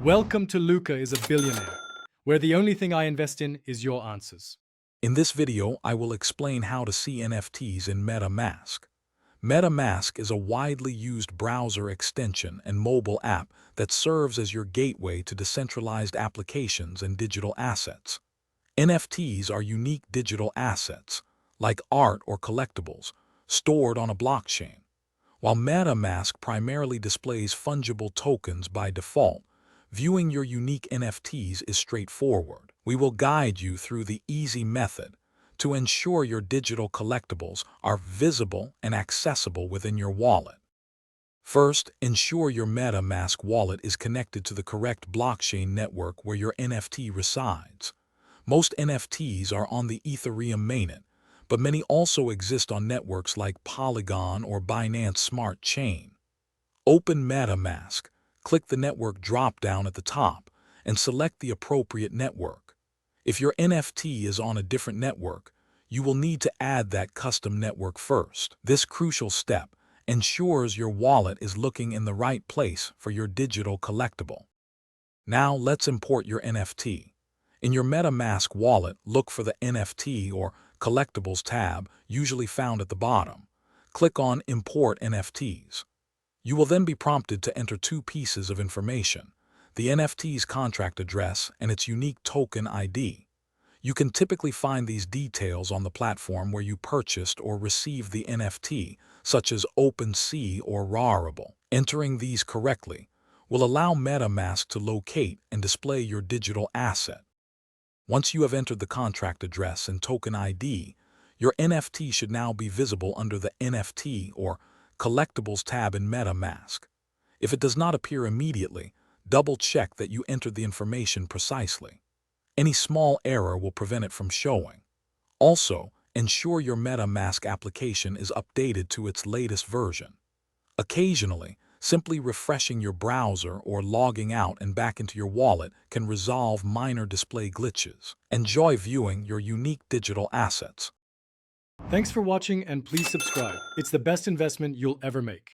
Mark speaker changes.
Speaker 1: Welcome to Luca is a Billionaire, where the only thing I invest in is your answers.
Speaker 2: In this video, I will explain how to see NFTs in MetaMask. MetaMask is a widely used browser extension and mobile app that serves as your gateway to decentralized applications and digital assets. NFTs are unique digital assets, like art or collectibles, stored on a blockchain. While MetaMask primarily displays fungible tokens by default, viewing your unique NFTs is straightforward. We will guide you through the easy method to ensure your digital collectibles are visible and accessible within your wallet. First, ensure your MetaMask wallet is connected to the correct blockchain network where your NFT resides. Most NFTs are on the Ethereum mainnet, but many also exist on networks like Polygon or Binance Smart Chain. Open MetaMask, click the network drop-down at the top, and select the appropriate network. If your NFT is on a different network, you will need to add that custom network first. This crucial step ensures your wallet is looking in the right place for your digital collectible. Now let's import your NFT. In your MetaMask wallet, look for the NFT or Collectibles tab, usually found at the bottom. Click on Import NFTs. You will then be prompted to enter two pieces of information: the NFT's contract address and its unique token ID. You can typically find these details on the platform where you purchased or received the NFT, such as OpenSea or Rarible. Entering these correctly will allow MetaMask to locate and display your digital asset. Once you have entered the contract address and token ID, your NFT should now be visible under the NFT or Collectibles tab in MetaMask. If it does not appear immediately, double-check that you entered the information precisely. Any small error will prevent it from showing. Also, ensure your MetaMask application is updated to its latest version. Occasionally, simply refreshing your browser or logging out and back into your wallet can resolve minor display glitches. Enjoy viewing your unique digital assets.
Speaker 1: Thanks for watching and please subscribe. It's the best investment you'll ever make.